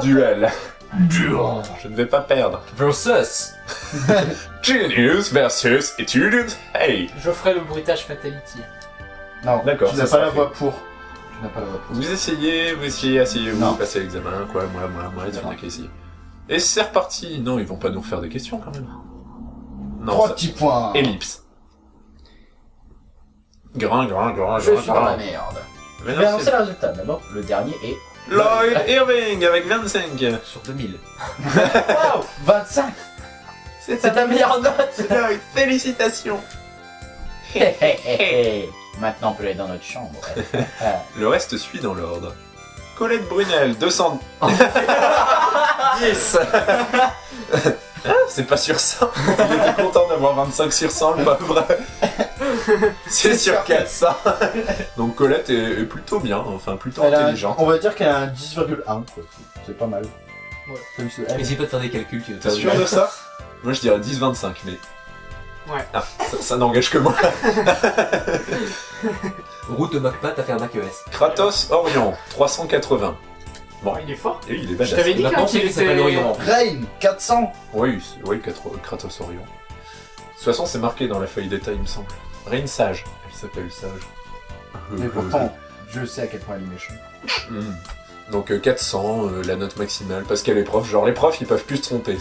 duel. Je ne vais pas perdre. Versus. Genius versus Student. Hey. Je ferai le bruitage Fatality. Non, D'accord, tu ça n'as pas sera la fait. voix pour. Tu n'as pas la voix pour. Vous essayez, asseyez-vous, Non. passez l'examen, quoi, moi, tu n'as qu'à essayer. Et c'est reparti. Non, ils vont pas nous refaire des questions quand même. Non, 3 ça... petits points. Ellipse. Grand. Je suis dans la merde. Mais Je non, vais annoncer c'est le résultat. D'abord, le dernier est. Lloyd Irving avec 25. Sur 2000. Waouh 25. C'est ta meilleure note. Lloyd, félicitations. Hé, hé, hé, hé. Maintenant, on peut aller dans notre chambre. Le reste suit dans l'ordre. Colette Brunel, 200... 10. C'est pas sur 100. Il était content d'avoir 25 sur 100, le pauvre. C'est sur 400. Donc Colette est plutôt bien, enfin plutôt intelligente. On va dire qu'elle a un 10,1 quoi. C'est pas mal. Ouais. Essaye pas de faire des calculs, tu T'es sûr de ça? Moi je dirais 10-25, mais... Ouais. Ah, ça n'engage que moi. Route de MacPat, t'as fait un Mac ES. Kratos Orion, 380. Bon. Oh, il est fort. Et il est Je badass. t'avais dit Maintenant, quand il c'est qu'il s'appelle était... Orion. Rain 400. Oui, Kratos Orion. De toute façon, c'est marqué dans la feuille d'état, il me semble. Rain Sage. Elle s'appelle Sage. Mais pourtant, je sais à quel point elle est méchante. Donc 400, la note maximale, parce qu'elle est prof. Genre les profs, ils peuvent plus se tromper,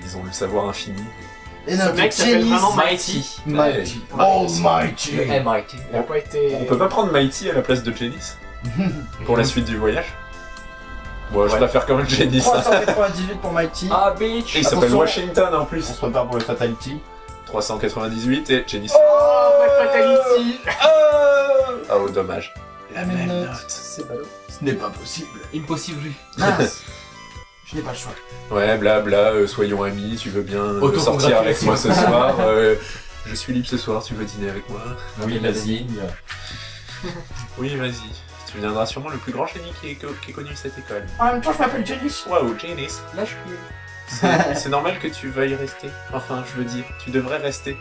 ils ont le savoir infini. Et Ce notre mec s'appelle Janice vraiment Mighty. Mighty. Ouais. Almighty. MIT. Il a pas été... On peut pas prendre Mighty à la place de Janice pour la suite du voyage. Bon, je Ouais. préfère quand même Janice. 398 pour Mighty. Ah, bitch. Et il s'appelle Attention. Washington en On plus. se prépare pour le Fatality. 398 et Janice. Oh, my fatality. Oh, dommage. La même note. C'est ballot. Ce n'est pas possible. Impossible. Mince. Je n'ai pas le choix. Ouais, blabla, soyons amis, tu veux bien sortir avec moi ce soir. Je suis libre ce soir, tu veux dîner avec moi? Oui, vas-y. Oui, vas-y. Tu viendras sûrement le plus grand génie qui ait connu cette école. En même temps, je m'appelle Janice. Waouh, Janice. C'est normal que tu veuilles rester. Enfin, je veux dire, tu devrais rester.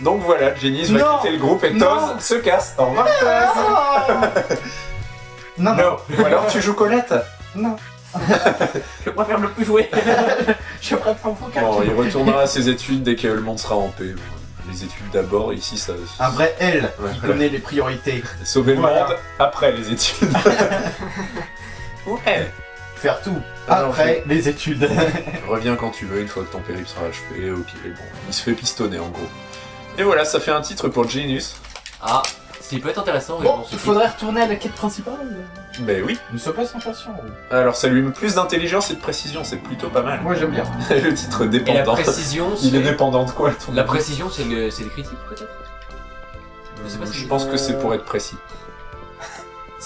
Donc voilà, Janice va Non. quitter le groupe et Non. Toz se casse. Au revoir, Toz. Non, Non. Ou alors tu joues Colette. non. Je préfère ne plus jouer. Je préfère vocal. Bon, il retournera à ses études dès que le monde sera en paix. Les études d'abord, ici, ça... Un vrai L Ouais, qui voilà. connaît les priorités. Sauver le Voilà. monde après les études. Ouais. Faire tout Alors, après les études. Reviens quand tu veux, une fois que ton périple sera achevé, ok, bon. Il se fait pistonner en gros. Et voilà, ça fait un titre pour Genius. Ah, ce qui peut être intéressant. mais Bon, bon, c'est il faudrait retourner à la quête principale. Ben oui. Ne sois pas impatient. Alors ça lui met plus d'intelligence et de précision, c'est plutôt pas mal. Moi j'aime bien. Le titre Et la dépendant. précision, Il est c'est... dépendant de quoi ton La précision, c'est les critiques, peut-être. Je sais pas si Je pense que c'est pour être précis.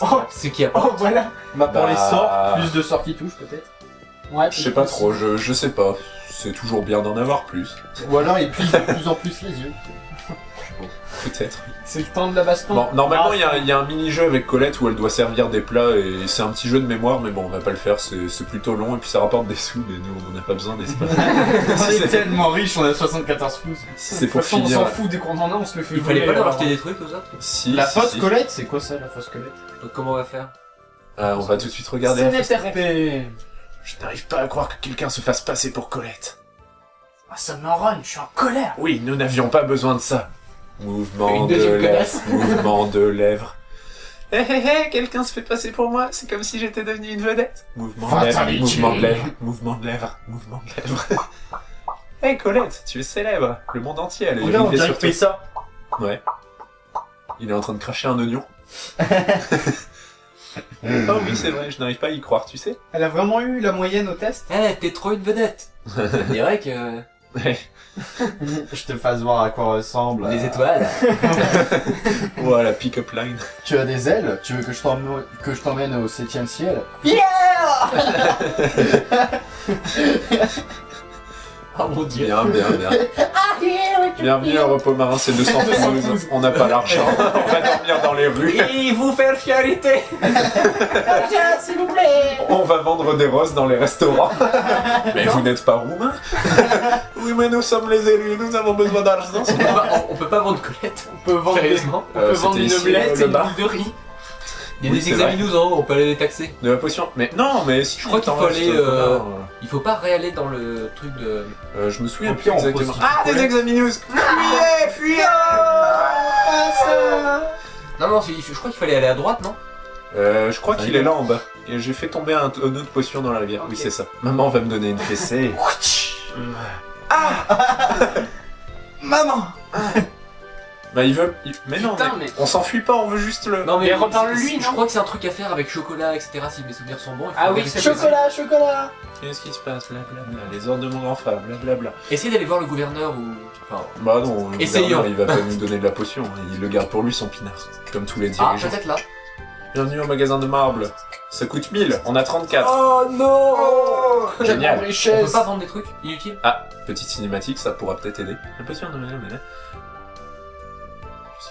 Oh, ce qui a oh, voilà. Bah pour Bah. les sorts, plus de sorts qui touchent peut-être. Ouais, Je sais pas trop, je sais pas. C'est toujours bien d'en avoir plus. Ou alors ils plissent de plus en plus les yeux. Peut-être. C'est le temps de la baston. Bon, normalement, Ah, il y a un mini-jeu avec Colette où elle doit servir des plats et c'est un petit jeu de mémoire, mais bon, on va pas le faire, c'est plutôt long et puis ça rapporte des sous, mais nous, on en a pas besoin, n'est-ce pas? On est tellement riche, on a 74 pouces. Si c'est de pour toute façon, on finir. s'en fout dès qu'on en a, on se le fait Il fallait voler, pas leur alors. acheter des trucs aux autres. Si, La si, fausse si. Colette, c'est quoi ça la fausse Colette? Donc comment on va faire? Ah, on va tout de suite regarder. C'est la fausse Colette. NFRP. Je n'arrive pas à croire que quelqu'un se fasse passer pour Colette. Ah, ça m'enronne, je suis en colère. Oui, nous n'avions pas besoin de ça. Mouvement Une de deuxième lèvres. connasse. Mouvement de lèvres. Hé hé hé, quelqu'un se fait passer pour moi, c'est comme si j'étais devenu une vedette. Mouvement de lèvres, Fatality. mouvement de lèvres, mouvement de lèvres, mouvement de lèvres. Hé Colette, tu es célèbre, le monde entier a les Regarde, on rivé dirait sur qu'il fait toi. ça. Ouais. Il est en train de cracher un oignon. Oh oui, c'est vrai, je n'arrive pas à y croire, tu sais. Elle a vraiment eu la moyenne au test. Eh, t'es trop une vedette. On dirait que... Ouais. Je te fasse voir à quoi ressemble. Les étoiles. Voilà, pick-up line. Tu as des ailes? Tu veux que je t'emmène au 7ème ciel? Oh mon dieu. Bien, bien, bien. Bienvenue au repos marin, c'est 212. On n'a pas l'argent. On va dormir dans les rues. Et vous faire charité. S'il vous plaît. On va vendre des roses dans les restaurants. Mais vous n'êtes pas roumain? Oui, mais nous sommes les élus, nous avons besoin d'argent. On peut pas vendre Colette. On peut vendre, Sérieusement. on peut vendre c'était une ici, omelette le et une bar. boule de riz. Il y a Oui, des c'est examinous en haut, on peut aller les taxer. De la potion. Mais non, mais si Je crois qu'il t'en faut restes, aller, euh, Il faut pas réaller dans le truc de... je me souviens Au plus pire, on exactement. prostitue Ah, des Colette. examinous. Fuyez, fuyez. Non, je crois qu'il fallait aller à droite, non? Je crois qu'il est là en bas. Et j'ai fait tomber un autre potion dans la rivière. Oui, Ok. c'est ça. Maman va me donner une fessée. Maman! Bah, il veut. Mais non, Putain, mais mais- on s'enfuit pas, on veut juste le. Non Mais reparle-lui, je non crois que c'est un truc à faire avec chocolat, etc. Si mes souvenirs sont bons. Il faut Ah oui, vérifier. c'est Chocolat, chocolat! Qu'est-ce qui se passe? Blablabla. Les ordres de mon grand frère, blablabla. Essayez d'aller voir le gouverneur ou... Enfin... Bah non, le Essayons. gouverneur, il va pas nous donner de la potion. Il le garde pour lui, son pinard. Comme tous les Ah, dirigeants. peut-être là. Bienvenue au magasin de marble. Ça coûte 1000, on a 34. Oh non. Génial. On peut richesse! pas vendre des trucs inutiles. Ah, petite cinématique, ça pourra peut-être aider. La potion de madame.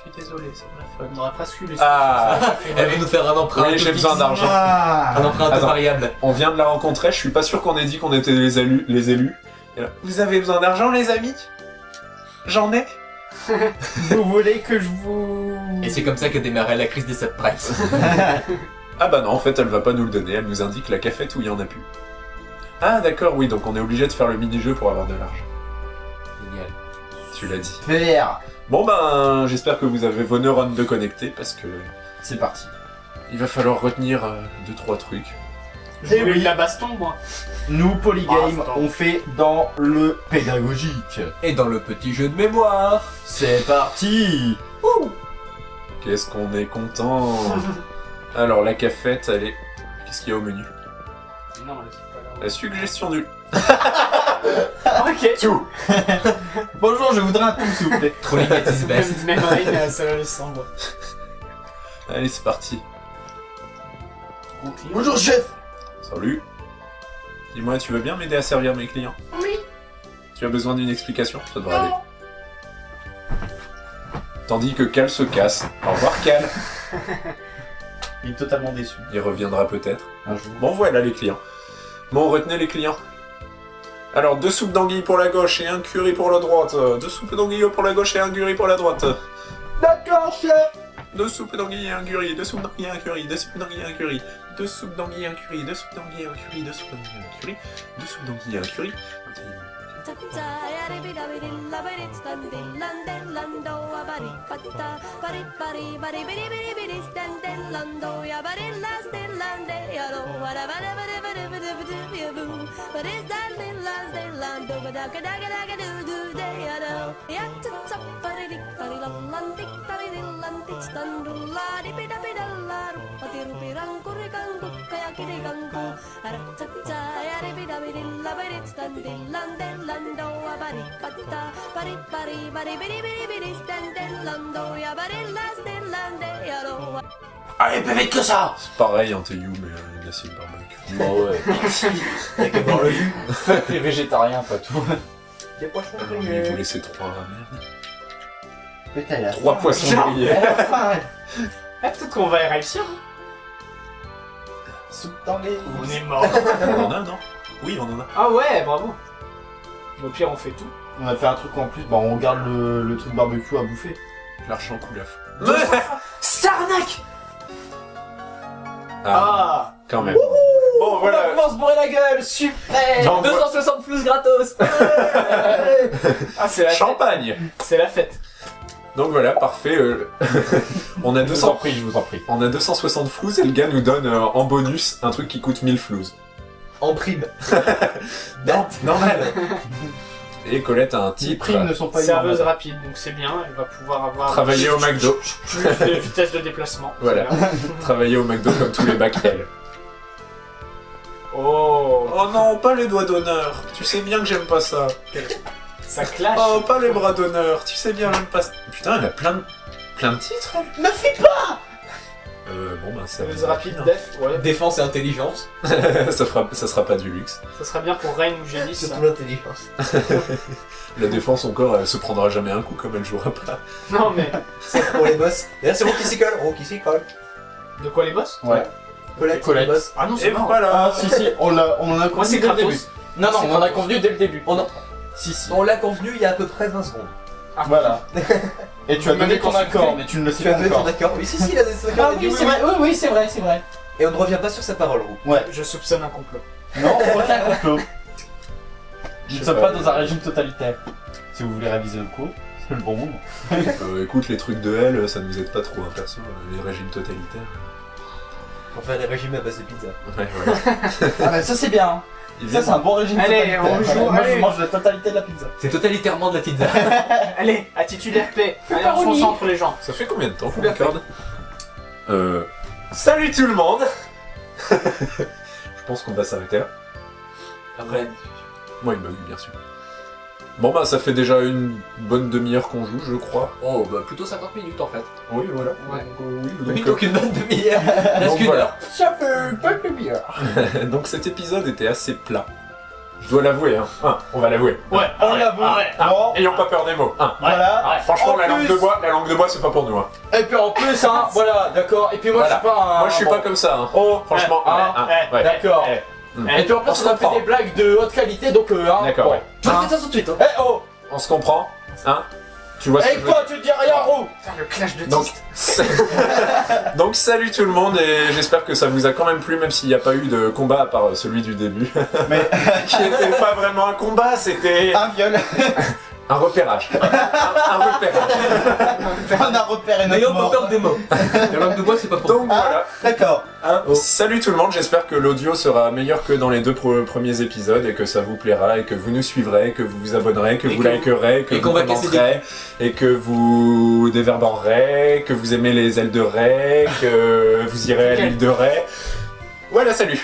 Je suis désolé, c'est ma faute. On aurait presque eu les Ah, Elle veut nous faire un emprunt. oui, j'ai besoin d'argent. Ah! Un emprunt Attends. variable. On vient de la rencontrer, je suis pas sûr qu'on ait dit qu'on était les élus. Et là, vous avez besoin d'argent, les amis? J'en ai. Vous voulez que je vous... Et c'est comme ça qu'a démarré la crise des subprimes. Ah bah non, en fait, elle va pas nous le donner, elle nous indique la cafette où il y en a plus. Ah d'accord, oui, donc on est obligé de faire le mini-jeu pour avoir de l'argent. Génial. Tu l'as dit. Super! Bon ben, j'espère que vous avez vos neurones de connectés, parce que C'est parti. il va falloir retenir 2-3 trucs. J'ai eu la baston, moi. Nous, Polygame, Ah, on fait dans le pédagogique. Et dans le petit jeu de mémoire. C'est parti. Qu'est-ce qu'on est content. Alors, la cafette, elle est... Qu'est-ce qu'il y a au menu? Non, là, c'est pas là. La suggestion du... Ok. Tout. Bonjour, je voudrais un tout, s'il vous plaît. Trolling is best. Même Rain, ça va le sang. Allez, c'est parti. Bonjour, chef. Salut. Dis-moi, tu veux bien m'aider à servir mes clients? Oui. Tu as besoin d'une explication? Ça devrait aller. Tandis que Cal se casse. Au revoir, Cal. Il est totalement déçu. Il reviendra peut-être. Un jour. Bon, voilà les clients. Bon, retenez les clients. Alors, 2 soupes d'anguilles pour la gauche et un curry pour la droite. 2 soupes d'anguilles pour la gauche et un curry pour la droite. D'accord, chef. 2 soupes d'anguilles et un curry. 2 soupes d'anguilles et un curry. 2 soupes d'anguilles et un curry. 2 soupes d'anguilles et un curry. 2 soupes d'anguilles et un curry. 2 soupes d'anguilles et un curry. 2 soupes d'anguilles et un curry. Allez, plus vite que ça. C'est pareil, un Teyou, mais une assiette barbecue. Bon, ouais. Y'a que dans le jus. Fuck les végétariens, pas tout. Des poissons Alors, il vous laissez 3... Merde. Putain, il a 3 poissons grillés. Ah, peut-être qu'on va y réussir. Soupe dans les... On est mort. On en a, non? Oui, on en a. Ah ouais, bravo. Au pire, on fait tout. On a fait un truc en plus, bah on garde le truc barbecue à bouffer. L'argent coulaf. Starnac. Ah, Ah. quand même. Bon, voilà. On va se bourrer la gueule, super. Non, 260 flous gratos. Ah, c'est la fête. Champagne. C'est la fête. Donc voilà, parfait. On a Je vous en 200... prie, je vous en prie. On a 260 flous et le gars nous donne en bonus un truc qui coûte 1000 flous. En prime. Non, normal. Et Colette a un Les titre. primes ne sont pas Serveuse énormes. rapide, donc c'est bien. Elle va pouvoir avoir Travailler au McDo. plus de vitesse de déplacement. Voilà. C'est bien. Travailler au McDo comme tous les bacs L. Oh, Oh non, pas les doigts d'honneur. Tu sais bien que j'aime pas ça. ça clash. Oh, pas les bras d'honneur. Tu sais bien que j'aime pas ça. Putain, elle a plein de titres, elle. Ne fais pas. Bon, bah, ça Serveuse rapide, def, ouais. Défense et intelligence. ça sera pas du luxe. Ça serait bien pour Rain ou Gélis. ça. l'intelligence. La défense, encore, elle se prendra jamais un coup comme elle jouera pas. Non, mais C'est pour les boss. D'ailleurs, c'est bon qui s'y colle. Oh, qui s'y colle. de quoi les boss? Ouais. Colette, Colette. les boss. Ah non, Et c'est mort. voilà. Ah si si, on en a Moi, convenu c'est dès le début. Kratos. Non non, C'est on en a Kratos. convenu dès le début. Si. Si. On l'a convenu il y a à peu près 20 secondes. Voilà. Et tu as Vous donné m'avez ton consulté. accord, mais tu ne le sais Tu as pas donné ton encore. accord. Oui, si, il a donné son accord. Ah il a dit oui, c'est vrai, oui, c'est vrai, c'est vrai. Et on ne revient pas sur sa parole, Roux. Ouais. Je soupçonne un complot. Non, aucun complot. Nous Je ne sais sommes pas. pas dans un régime totalitaire. Si vous voulez réviser le cours, c'est le bon moment. Écoute, les trucs de L, ça nous aide pas trop, hein, perso. Les régimes totalitaires. On fait des régimes à base de pizza. Ouais, voilà. Ah mais ça c'est bien. Hein. Ils Ça c'est un bon régime Allez, totalitaire. on joue, Moi je allez. mange la totalité de la pizza. C'est totalitairement de la pizza. Allez, attitude RP. Allez, on se concentre les gens. Ça fait combien de temps qu'on accorde Salut tout le monde. Je pense qu'on va s'arrêter là. Après, Moi, il m'a eu, bien sûr. Bon bah, ça fait déjà une bonne demi-heure qu'on joue, je crois. oh, bah plutôt 50 minutes en fait. Oui, voilà. Ouais. Oui, donc une bonne demi-heure. Presque Donc une voilà. heure. Ça fait pas de bière. Donc cet épisode était assez plat. Je dois l'avouer, hein. On va l'avouer. Ouais, On l'avoue. Bon, Ayons pas peur des mots. voilà. Franchement, En la langue plus- de bois, c'est pas pour nous. Hein. Et puis en plus, hein, voilà, d'accord. Et puis moi Voilà. je suis pas un. Moi, je suis bon. pas comme ça. Hein. Oh, Franchement, ouais. d'accord. Mm. Et puis en plus, On se on a fait comprend. des blagues de haute qualité, donc hein. D'accord, bon. ouais. Je Hein. fais ça tout de suite. Hein. Eh oh. On se comprend, hein. Tu vois ce que Et je veux quoi, tu dis rien, Roux. Putain, le clash de Donc, titres. donc salut tout le monde et j'espère que ça vous a quand même plu même s'il n'y a pas eu de combat à part celui du début. Mais Qui n'était pas vraiment un combat, c'était un viol. Un repérage. Un repérage. On a repéré notre N'ayons pas mort. peur des mots. La langue de bois, c'est pas pour Donc nous. voilà. D'accord. Salut tout le monde, j'espère que l'audio sera meilleur que dans les 2 premiers épisodes et que ça vous plaira et que vous nous suivrez, que vous vous abonnerez, que Et vous que- likerez, que et vous qu'on va casser des commenterez et que vous déverborerez, que vous aimez les ailes de Ray, que vous irez à l'île de Ray. Voilà, salut.